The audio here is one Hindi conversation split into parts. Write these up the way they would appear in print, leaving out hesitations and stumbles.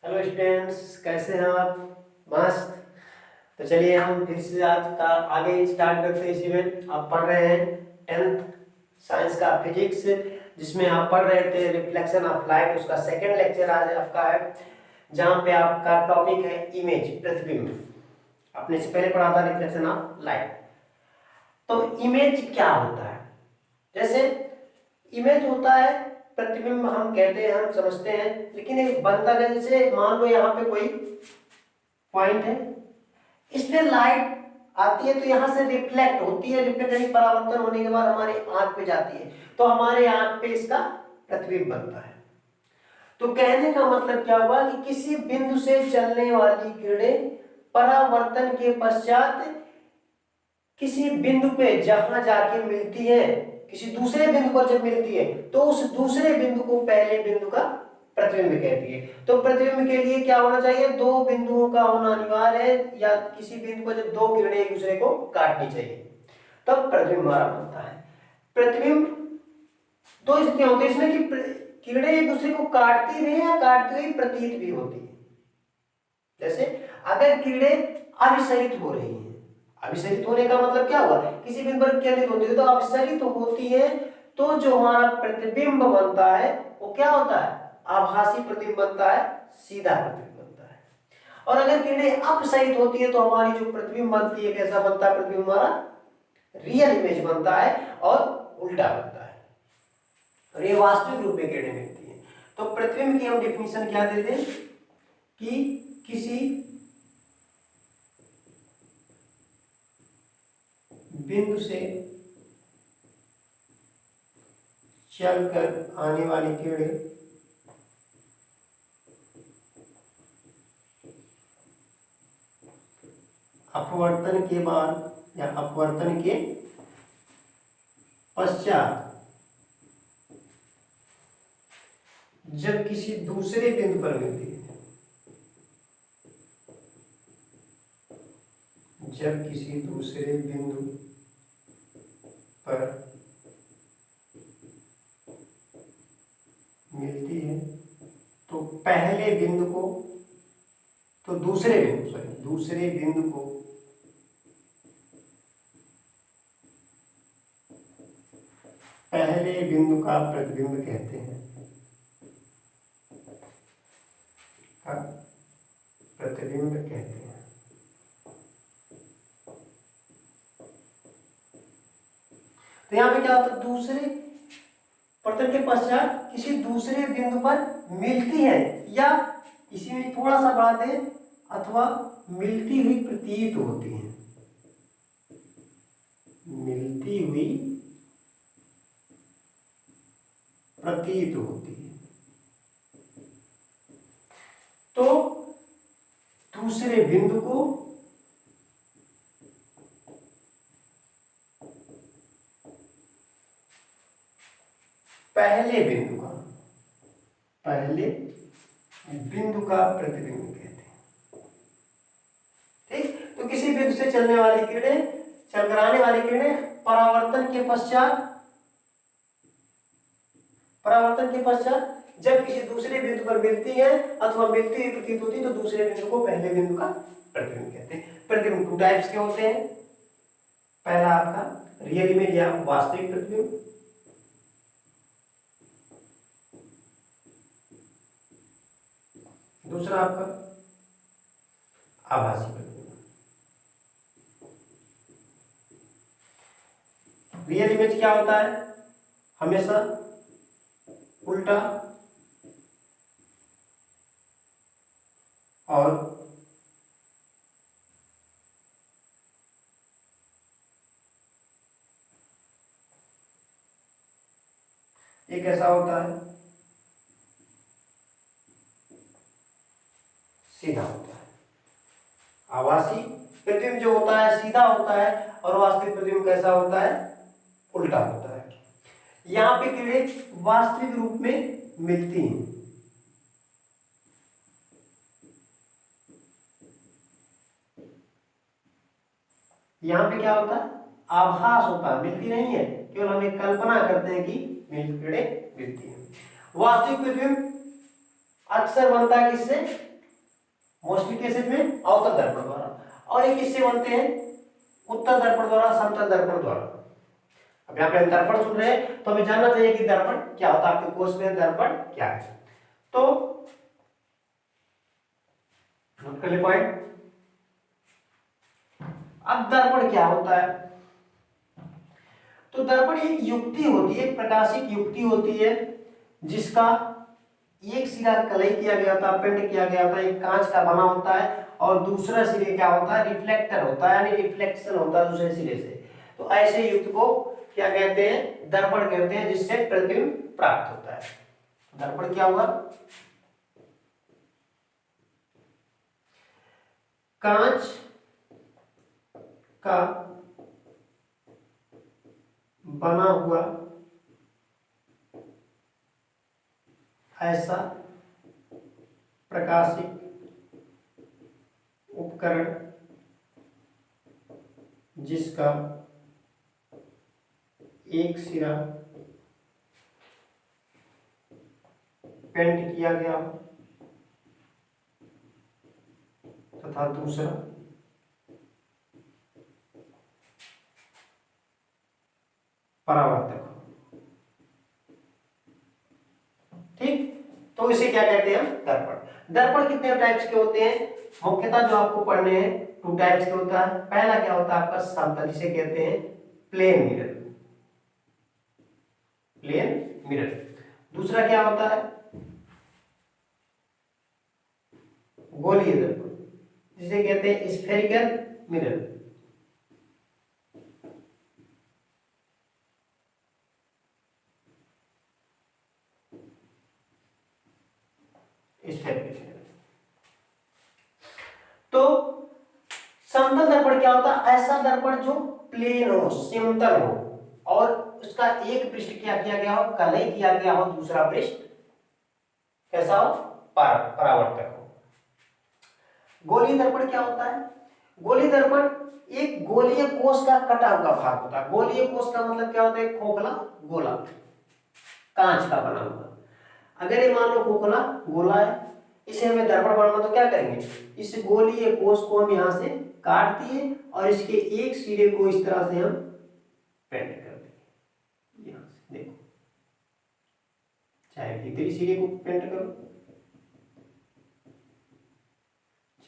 हेलो स्टूडेंट्स, कैसे हैं आप? मस्त। तो चलिए हम फिर से आज का आगे स्टार्ट करते हैं। इसी में आप पढ़ रहे हैं 10th साइंस का फिजिक्स, जिसमें आप पढ़ रहे थे रिफ्लेक्शन ऑफ लाइट। उसका सेकंड लेक्चर आज आपका है, जहाँ पे आपका टॉपिक है इमेज, प्रतिबिंब। आपने इससे पहले पढ़ा था रिफ्लेक्शन ऑफ लाइट। तो इमेज क्या होता है? जैसे इमेज होता है प्रतिबिंब, हम कहते हैं, हम समझते हैं, लेकिन एक बनता है। जैसे मान लो यहाँ पे कोई पॉइंट है, इस पे लाइट आती है तो यहाँ से रिफ्लेक्ट होती है। रिफ्लेक्ट यानी परावर्तन होने के बाद हमारे आंख पे जाती है, तो हमारे आंख पे इसका प्रतिबिंब बनता है। तो कहने का मतलब क्या हुआ कि किसी बिंदु से चलने वाली किरणें परावर्तन के पश्चात किसी बिंदु पे जहां जाके मिलती है, किसी दूसरे बिंदु पर जब मिलती है, तो उस दूसरे बिंदु को पहले बिंदु का प्रतिबिंब कहती है। तो प्रतिबिंब के लिए क्या होना चाहिए? दो बिंदुओं का होना अनिवार्य है, या किसी बिंदु पर जब दो किरणें एक दूसरे को काटनी चाहिए, तब प्रतिबिंब हमारा बनता है। प्रतिबिंब दो स्थितियां होती है इसमें कि किरणें एक दूसरे को काटती रहे या काटती हुई प्रतीत भी होती है। जैसे अगर किरणें अभिसरित हो रही हैं, अभिसरित होने का मतलब क्या हुआ? किसी बिंदु पर केंद्रित होती है तो अभिसरित होती है, तो जो हमारा प्रतिबिंब बनता है वो क्या होता है? आभासी प्रतिबिंब बनता है, सीधा प्रतिबिंब बनता है। और अगर किरणें अपसरित होती है तो हमारी जो प्रतिबिंब बनती है, कैसा बनता है प्रतिबिंब? हमारा रियल इमेज बनता है और उल्टा बनता है, और ये वास्तविक रूप में किरणें मिलती है। तो प्रतिबिंब की हम डेफिनेशन क्या देते हैं कि किसी बिंदु से चलकर आने वाली किरणें अपवर्तन के बाद या अपवर्तन के पश्चात जब किसी दूसरे बिंदु पर मिलती है, जब किसी दूसरे बिंदु पर मिलती है, तो पहले बिंदु को, तो दूसरे बिंदु को पहले बिंदु का प्रतिबिंब कहते हैं, का प्रतिबिंब कहते हैं। तो यहां पे क्या होता है? दूसरे पतन के पश्चात किसी दूसरे बिंदु पर मिलती है, या इसी में थोड़ा सा बढ़ा दें, अथवा मिलती हुई प्रतीत होती है, मिलती हुई प्रतीत होती है। तो दूसरे बिंदु को पहले बिंदु का प्रतिबिंब कहते हैं। ठीक, तो किसी बिंदु से चलने वाली किरणें, चलकर आने वाली किरणें परावर्तन के पश्चात जब किसी दूसरे बिंदु पर मिलती है अथवा मिलती हुई प्रतीत होती है, तो दूसरे बिंदु को पहले बिंदु का प्रतिबिंब कहते हैं। प्रतिबिंब टू टाइप्स के होते हैं। पहला आपका रियल इमेज या वास्तविक प्रतिबिंब, दूसरा आपका आभासी प्रतिबिंब। रियल इमेज क्या होता है? हमेशा उल्टा और ये कैसा होता है? सीधा होता है। आभासी प्रतिबिंब जो होता है सीधा होता है, और वास्तविक प्रतिबिंब कैसा होता है? उल्टा होता है। यहां पे किरणें वास्तविक रूप में मिलती हैं, यहां पे क्या होता है? आभास होता है, मिलती नहीं है, केवल हम एक कल्पना करते हैं कि किरणें मिलती हैं। वास्तविक प्रतिबिंब अक्सर बनता है किससे? मोस्टली केसेज में अवतल दर्पण द्वारा, और ये किससे बनते हैं, उत्तल दर्पण द्वारा, समतल दर्पण द्वारा। अब यहाँ पे हम दर्पण सुन रहे हैं तो हमें जानना चाहिए कि दर्पण क्या होता है, आपके कोर्स में दर्पण क्या है। तो नोट कर ले पॉइंट। अब दर्पण क्या होता है, तो दर्पण एक युक्ति होती है, एक प्रकाशिक युक्ति होती है जिसका एक सिरा कलई किया गया होता है, पेंट किया गया होता है, एक कांच का बना होता है, और दूसरा सिरे क्या होता है, रिफ्लेक्टर होता है, यानी रिफ्लेक्शन होता है दूसरे सिरे से। तो ऐसे युक्त को क्या कहते हैं, दर्पण कहते हैं, जिससे प्रतिबिंब प्राप्त होता है। दर्पण क्या हुआ, कांच का बना हुआ ऐसा प्रकाशिक उपकरण जिसका एक सिरा पेंट किया गया तथा दूसरा परावर्तक। ठीक, तो इसे क्या कहते हैं, दर्पण। दर्पण कितने टाइप्स के होते हैं, मुख्यतः जो आपको पढ़ने हैं 2 टाइप्स के होता है। पहला क्या होता है आपका समतल, जिसे कहते हैं प्लेन मिरर, प्लेन मिरर। दूसरा क्या होता है गोलीय दर्पण, जिसे कहते हैं स्फेरिकल मिरर। तो समतल दर्पण क्या होता है, ऐसा दर्पण जो प्लेन हो, समतल हो, और उसका एक पृष्ठ क्या किया गया हो, कलई किया गया हो, दूसरा पृष्ठ कैसा हो, परावर्तक हो। गोलीय दर्पण क्या होता है, गोलीय दर्पण एक गोलीय कोष का कटा हुआ भाग होता है। गोलीय कोष का मतलब क्या होता है, खोखला गोला कांच का बना हुआ। अगर ये मान लो खोखला गोला है, इसे हमें दर्पण बनाना, तो क्या करेंगे, इस गोलीय कोष को हम यहाँ से काट दिए और इसके एक सिरे को इस तरह से हम पेंट कर देंगे। यहाँ से देखो, चाहे भीतरी सिरे को पेंट करो,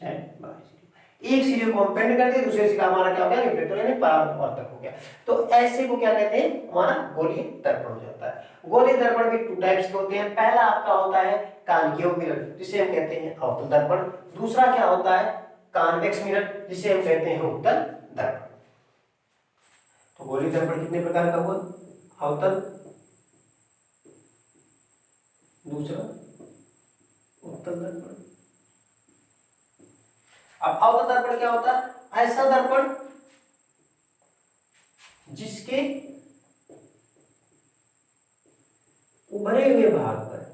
चाहे बाहरी सिरे, एक सिरे को हम पेंट कर दिए, दूसरे सिरा हमारा क्या हो गया, रिफ्लेक्टर यानी परावर्तक हो गया। तो ऐसे को क्या कहते हैं, हमारा गोलीय दर्पण हो जाता है। गोलीय दर्पण भी 2 टाइप्स के होते हैं। पहला आपका होता है कॉन्केव मिरर, जिसे हम कहते हैं अवतल दर्पण। दूसरा क्या होता है कॉन्वेक्स मिरर, जिसे हम कहते हैं उत्तल दर्पण। तो गोलीय दर्पण कितने प्रकार का हुआ, अवतल, दूसरा उत्तल दर्पण। अब अवतल दर्पण क्या होता है, ऐसा दर्पण जिसके उभरे हुए भाग पर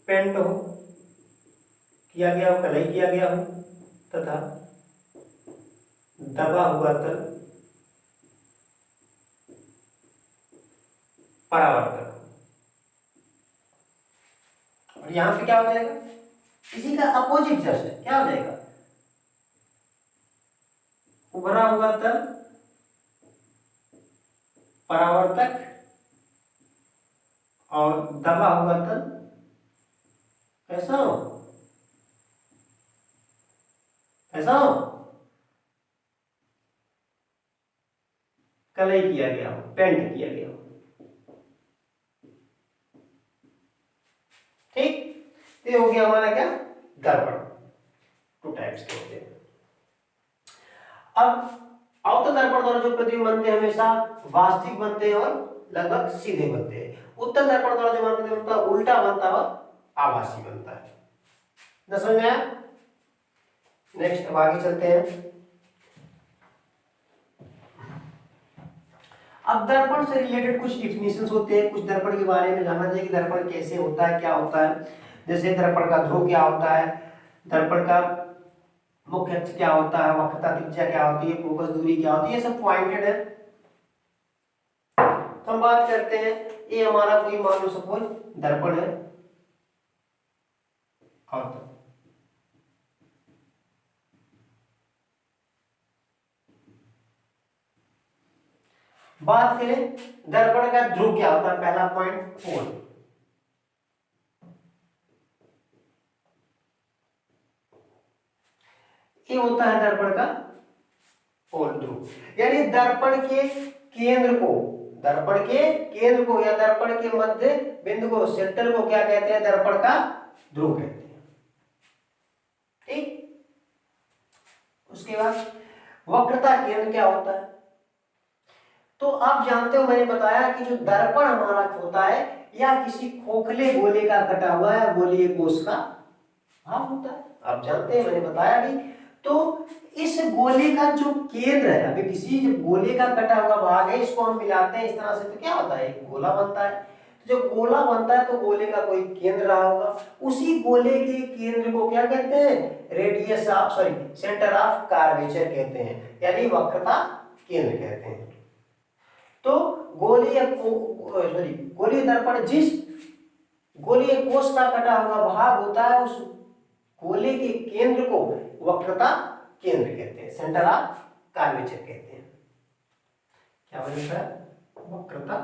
पेंट हो, किया गया हो, कलई किया गया हो, तथा दबा हुआ तल परावर्तक। और यहां पे क्या हो जाएगा, इसी का अपोजिट जस्ट है, क्या हो जाएगा, उभरा हुआ तल परावर्तक और दबा हुआ तल कैसा हो, कैसा हो, कलई किया गया हो, पेंट किया गया हो। ठीक, ये हो गया हमारा क्या, दर्पण। 2 टाइप्स के होते हैं। अब अवतल दर्पण द्वारा जो प्रतिबिंब बनते हैं हमेशा वास्तविक बनते हैं और लगभग सीधे बनते हैं। उत्तल दर्पण द्वारा जो प्रतिबिंब बनता है उल्टा बनता है और आभासी बनता है। न समझ में आया? नेक्स्ट अब आगे चलते हैं। अब दर्पण से रिलेटेड कुछ डिफिनेशंस होते हैं, कुछ दर्पण के बारे में जानना चाहिए कि दर्पण कैसे होता है, क्या होता है। जैसे दर्पण का ध्रुव क्या होता है, दर्पण का मुख्य अक्ष क्या होता है, वक्रता त्रिज्या क्या होती है, फोकस दूरी क्या होती है, ये सब पॉइंटेड है। हम बात करते हैं, ये हमारा कोई मान लो सपोज दर्पण है और बात करें दर्पण का ध्रुव क्या होता है, पहला पॉइंट पोल। ये होता है दर्पण का पोल ध्रुव, यानी दर्पण के केंद्र को, दर्पण के केंद्र को या दर्पण के मध्य बिंदु को, सेंटर को क्या कहते हैं, दर्पण का ध्रुव कहते हैं। ठीक, उसके बाद वक्रता केंद्र क्या होता है, तो आप जानते हो मैंने बताया कि जो दर्पण हमारा होता है या किसी खोखले गोले का कटा हुआ या गोलीय कोष का भाग होता है, आप जानते हैं मैंने बताया भी। तो इस गोले का जो केंद्र है, अभी किसी जो गोले का कटा हुआ भाग है इसको हम मिलाते हैं इस तरह से, तो क्या होता है, एक गोला बनता है। तो जब गोला बनता है तो गोले का कोई केंद्र रहा होगा, उसी गोले के केंद्र को क्या कहते हैं, radius of centre of curvature कहते हैं, यानी वक्रता केंद्र कहते हैं। तो गोलीय दर्पण जिस गोलीय कोष का कटा हुआ भाग होता है उस गोले के केंद्र को वक्रता केंद्र कहते हैं, सेंटर ऑफ कर्वेचर कहते हैं। क्या बनता है, वक्रता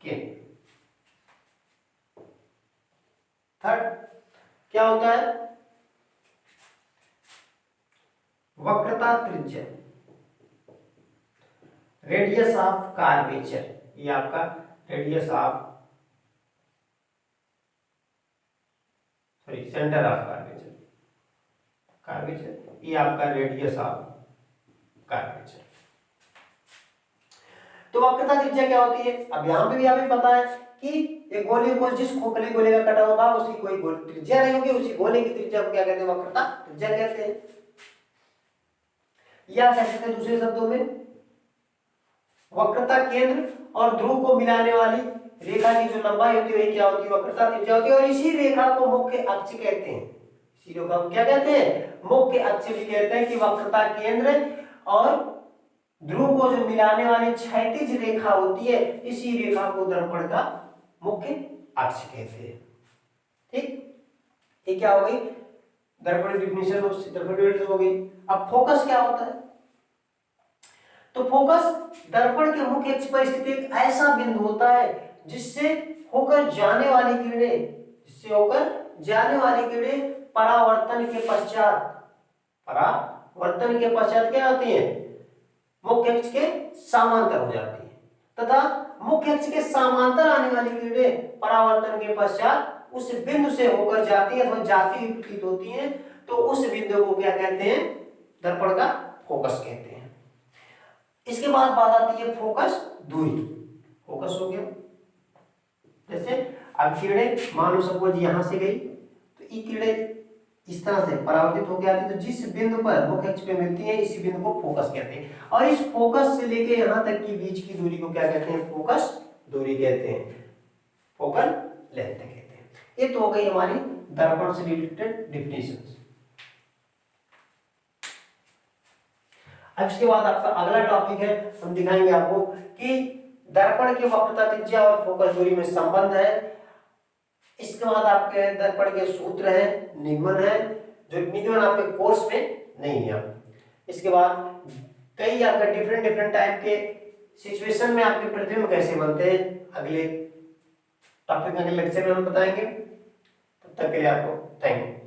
केंद्र। थर्ड क्या होता है, वक्रता त्रिज्या, रेडियस ऑफ कर्वेचर। ये आपका radius of centre of curvature, curvature ये आपका रेडियस ऑफ कर्वेचर। तो वक्रता त्रिज्या क्या होती है, अब यहां पे भी हमें पता है कि एक गोले को, जिस खोखले गोले का कटा हुआ भाग उसकी कोई त्रिज्या नहीं होगी, उसी गोले की त्रिज्या को क्या कहते हैं, वक्रता त्रिज्या कहते हैं। या कह सकते हैं दूसरे शब्दों में, वक्रता केंद्र और ध्रुव को मिलाने वाली रेखा की जो लंबाई होती है क्या होती है, वक्रता त्रिज्या होती है। और इसी रेखा को मुख्य अक्ष कहते हैं, इसी रेखा को क्या कहते हैं, मुख्य अक्ष भी कहते हैं। कि वक्रता केंद्र और ध्रुव को जो मिलाने वाली क्षैतिज रेखा होती है, इसी रेखा को दर्पण का मुख्य अक्ष कहते हैं। ठीक, ये क्या हो गई, दर्पण डिफिनेशन हो गई। अब फोकस क्या होता है, तो फोकस दर्पण के मुख्य अक्ष पर स्थित एक ऐसा बिंदु होता है जिससे होकर जाने वाली किरणें परावर्तन के पश्चात क्या होती है, मुख्य अक्ष के समांतर हो जाती है, तथा मुख्य अक्ष के समांतर आने वाली किरणें परावर्तन के पश्चात उस बिंदु से होकर जाती है अथवा जाती हुई प्रतीत होती हैं। तो उस बिंदु को क्या कहते हैं, दर्पण का फोकस कहते हैं। इसके बाद बात आती है फोकस दूरी। फोकस हो गया, जैसे अब किरणें मान लो सपोज यहां से गई, तो ये किरणें इस तरह से परावर्तित होकर आती है, तो जिस बिंदु पर मुख्य अक्ष पे मिलती है इसी बिंदु को फोकस कहते हैं। और इस फोकस से लेके यहां तक की बीच की दूरी को क्या कहते हैं, फोकस दूरी कहते हैं, फोकल लेंथ कहते हैं। ये तो हो गई हमारी दर्पण से रिलेटेड डिफिनेशंस। अब इसके बाद आपका अगला टॉपिक है, हम दिखाएंगे आपको कि दर्पण के वक्रता त्रिज्या और फोकस दूरी में संबंध है। इसके बाद आपके दर्पण के सूत्र है, निगमन है, जो निगमन आपके कोर्स में नहीं है। इसके बाद कई आपके डिफरेंट टाइप के सिचुएशन में आपके प्रतिबिंब कैसे बनते हैं, अगले टॉपिक अगले लेक्चर में हम बताएंगे। तब तक के लिए आपको थैंक यू।